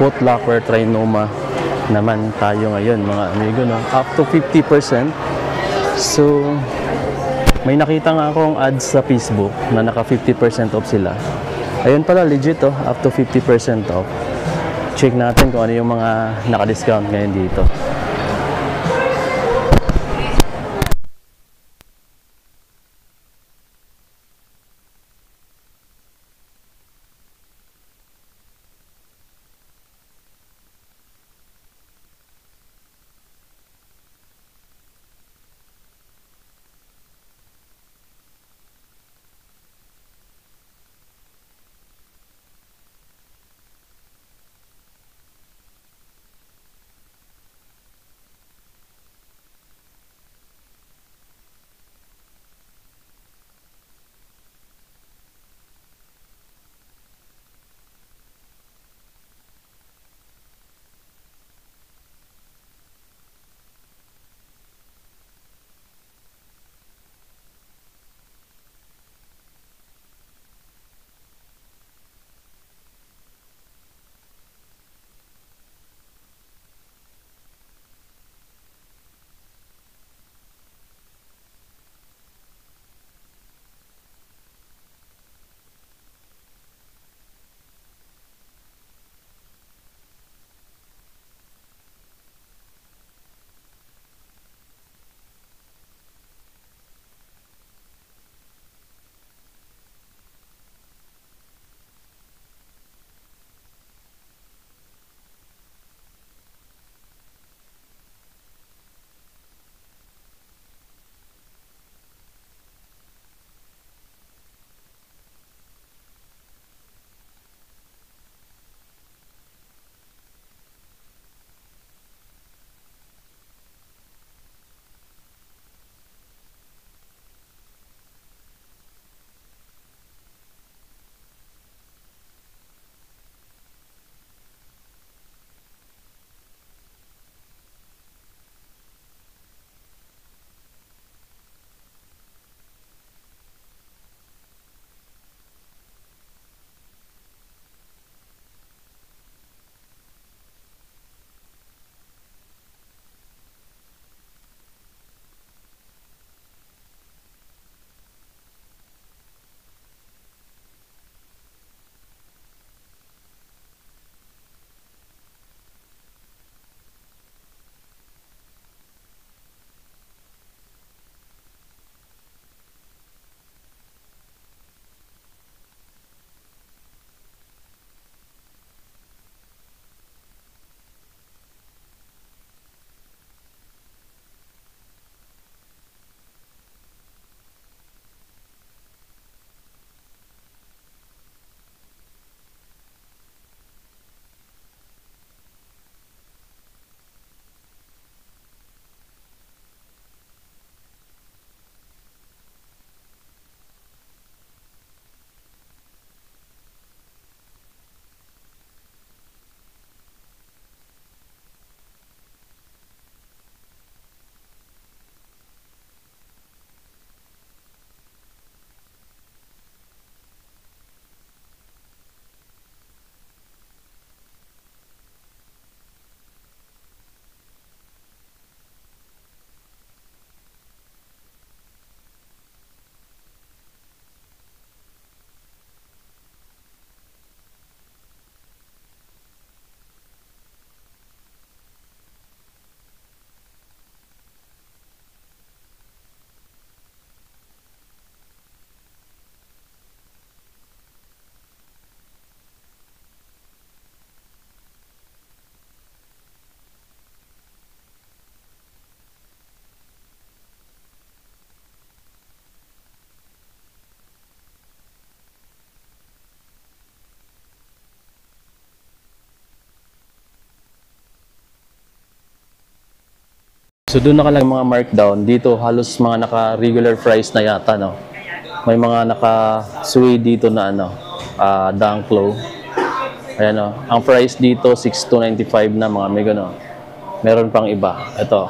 Foot Locker Trinoma naman tayo ngayon mga amigo, no? Up to 50%. So may nakita nga akong ads sa Facebook na naka 50% off sila. Ayun pala, legit to, up to 50% off. Check natin kung ano yung mga naka-discount ngayon dito. So doon nakalagay mga markdown. Dito halos mga naka-regular price na yata, no? May mga naka-suede dito na ano, dunk low. Ayan, no? Ang price dito 6,295 na mga mega, no? Meron pang iba. Ito.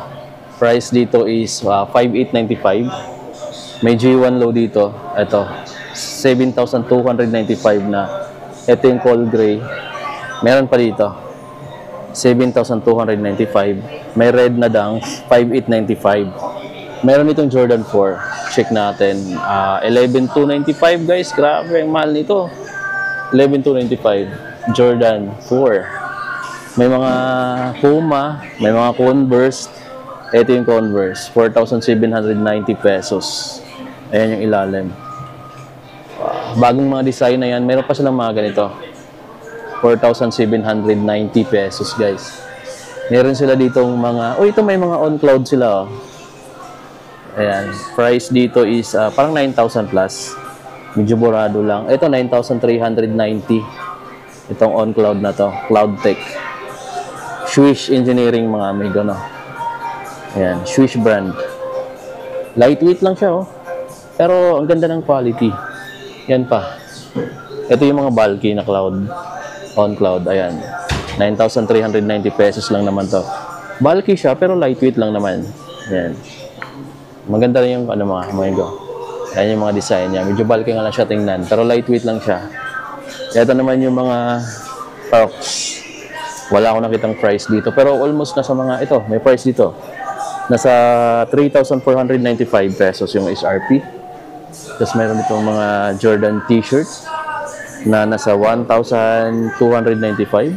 Price dito is 5,895. May G1 low dito. Ito. 7,295 na. Ito yung cold gray. Meron pa dito. 7,295. May red na Dunks, 5,895. Meron itong Jordan 4. Check natin. 11,295 guys. Grabe, ang mahal nito. 11,295. Jordan 4. May mga Puma, may mga Converse. Ito yung Converse, 4,790 pesos. Ayan yung ilalim. Bagong mga design na yan. Meron pa silang mga ganito. 4,790 pesos guys. Meron sila ditong mga, ito may mga on cloud sila. Ayan, price dito is parang 9,000 plus. Medyo burado lang. Ito 9,390. Itong on cloud na to, Cloud Tech. Swiss Engineering mga amigo, no. Ayan, Swiss brand. Lightweight lang siya, pero ang ganda ng quality. Yan pa. Ito yung mga bulky na cloud. On cloud, ayan. 9,390 pesos lang naman to. Bulky siya, pero lightweight lang naman. Ayan. Maganda rin yung mga amigo. Ayan yung mga design niya. Medyo bulky nga lang siya tingnan, pero lightweight lang siya. Ito naman yung mga Crocs. Wala akong nakitang price dito, pero almost nasa mga, ito, may price dito. Nasa 3,495 pesos yung SRP. Tapos mayroon itong mga Jordan t-shirts na nasa 1,295.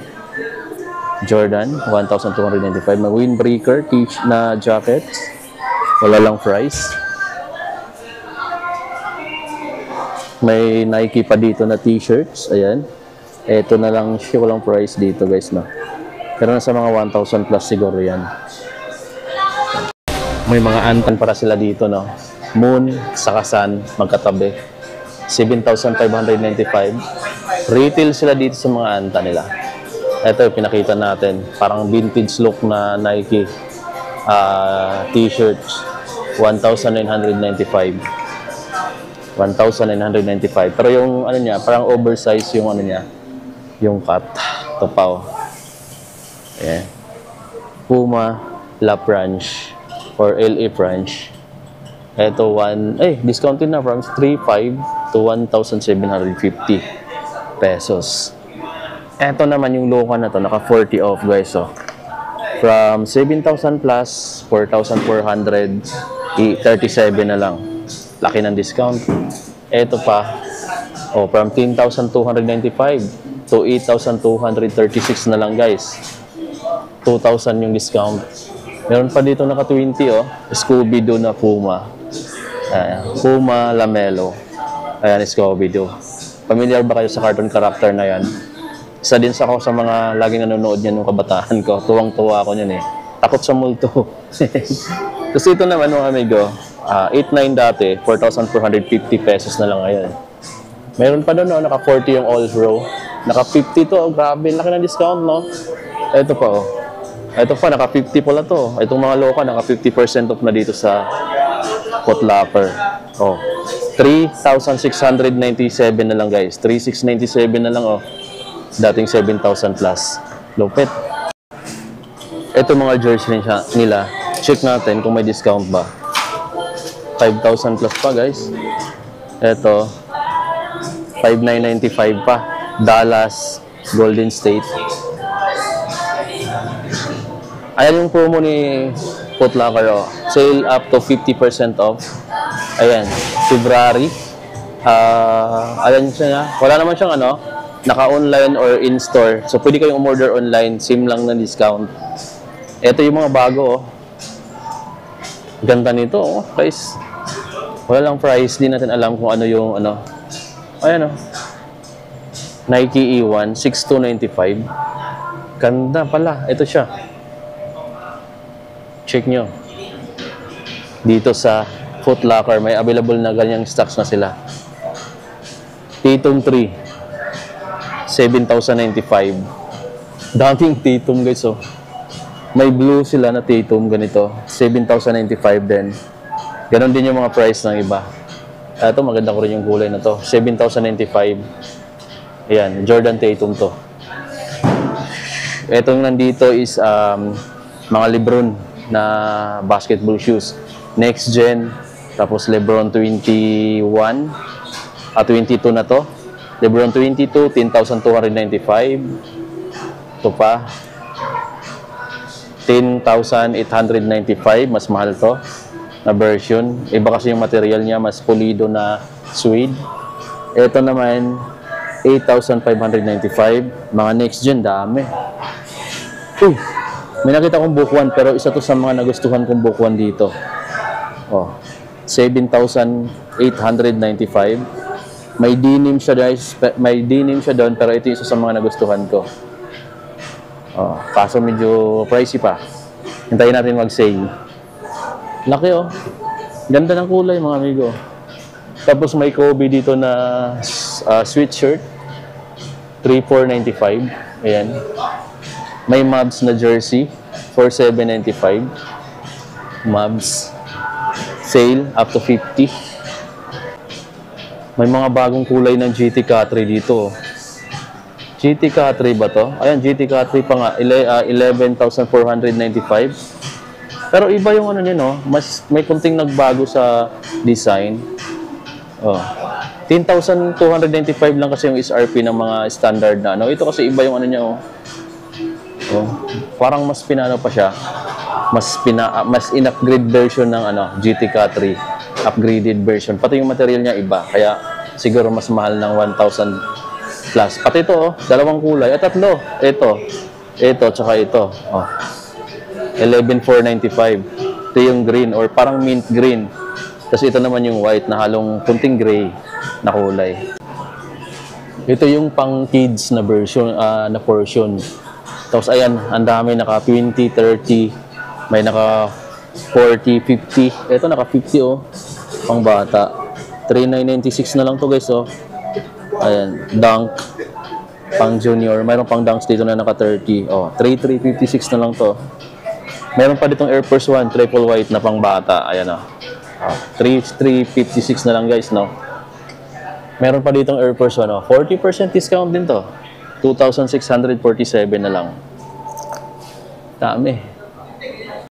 Jordan, 1,295. May windbreaker na jacket. Wala lang price. May Nike pa dito na t-shirts. Ayan. Ito na lang siya. Walang price dito guys, no? Pero nasa mga 1,000 plus siguro yan. May mga antan para sila dito, no? Moon, saka Sun, magkatabi. 7,595. Retail sila dito sa mga anta nila. Ito yung pinakita natin. Parang vintage look na Nike t-shirts. 1,995. 1,995. Pero yung ano niya, parang oversize yung ano niya. Yung cut. Topaw. Ayan. Puma, La Branch or LA Branch. Ito discounted na from 3,500 to 1,750 pesos. Ito naman yung local na to, naka 40 off guys. So, from 7,000 plus, 4,400, 37 na lang. Laki ng discount. Ito pa, from 10,295 to 8,236 na lang guys. 2,000 yung discount. Meron pa dito naka 20 Scooby-Doo na Puma. Puma Lamelo. Ayan, Scooby-Doo. Familiar ba kayo sa cartoon character na yan? Isa din sa mga laging nanonood niyan nung kabataan ko. Tuwang-tuwa ako niyan Takot sa multo. Tapos ito naman mga amigo, 8,900 dati, 4,450 pesos na lang ngayon. Meron pa doon, naka 40 yung All Pro. Naka 50 to, grabe, laki ng discount, no? Ito pa, Ito pa, naka 50 pala to. Itong mga loka, naka 50% off na dito sa Foot Locker. 3,697 na lang guys. 3,697 na lang Dating 7,000 plus. Lupit. Ito mga jersey nila. Check natin kung may discount ba. 5,000 plus pa guys. Ito 5,995 pa. Dallas, Golden State. Ayan yung promo ni Foot Locker. Sale up to 50% off. Ayan, February. Ayan siya. Wala naman siyang naka-online or in-store. So, pwede kayong umorder online. Same lang na discount. Ito yung mga bago. Ganda nito. Price. Wala lang price. Di natin alam kung ano yung Ayan Nike E1, 6,295. Ganda pala. Ito siya. Check nyo. Dito sa Foot Locker, may available na ganyang stocks na sila. Tatum 3, 7,095. Daming Tatum guys. May blue sila na Tatum ganito. 7,095 din. Ganon din yung mga price ng iba. Ito, maganda ko rin yung kulay na to. 7,095. Ayan, Jordan Tatum to. Itong nandito is mga Lebron na basketball shoes. Next Gen. Tapos Lebron 21. 22 na to. Lebron 22, 10,295. Ito pa. 10,895. Mas mahal to na version. Iba kasi yung material niya, mas pulido na suede. Ito naman, 8,595. Mga next gen, dami. Uy, may nakita kong bukuan, pero isa to sa mga nagustuhan kong bukuan dito. Oh, 7,895. May denim siya guys, may denim siya doon, pero ito isa sa mga nagustuhan ko. Oh, kaso medyo pricey pa. Hintayin natin mag-sale. Laki oh. Ganda ng kulay mga amigo. Tapos may Kobe dito na sweatshirt. 3,495. Ayan. May Mavs na jersey. 4,795. Mavs. Sale up to 50. May mga bagong kulay ng GT K3 dito. GT K3 ba to? Ayan, GT K3 pa nga. 11,495. Pero iba yung ano niya, no? Mas may kunting nagbago sa design. Oh. 10,295 lang kasi yung SRP ng mga standard na ano. Ito kasi iba yung ano niya, oh. Oh. Parang mas pinano pa siya. Mas in-upgrade version ng ano, GT K3. Upgraded version. Pati yung material niya iba. Kaya siguro mas mahal ng 1,000 plus. Pati ito, oh, dalawang kulay. At tatlo. Ito, tsaka ito. Oh. 11,495. Ito yung green or parang mint green. Tapos ito naman yung white na halong kunting gray na kulay. Ito yung pang kids na version, na portion. Tapos ayan, ang dami naka 20, 30, may naka 40, 50. Ito naka 50 oh. Pang bata. 3,996 na lang to guys oh. Ayan, dunk. Pang junior. Mayroon pang dunks dito na naka 30. Oh, 3,356 na lang to. Meron pa ditong Air Force 1 triple white na pang bata. Ayan oh. 3,356 na lang guys no. Meron pa ditong Air Force 1 oh. 40% discount din to. 2,647 na lang. Dami.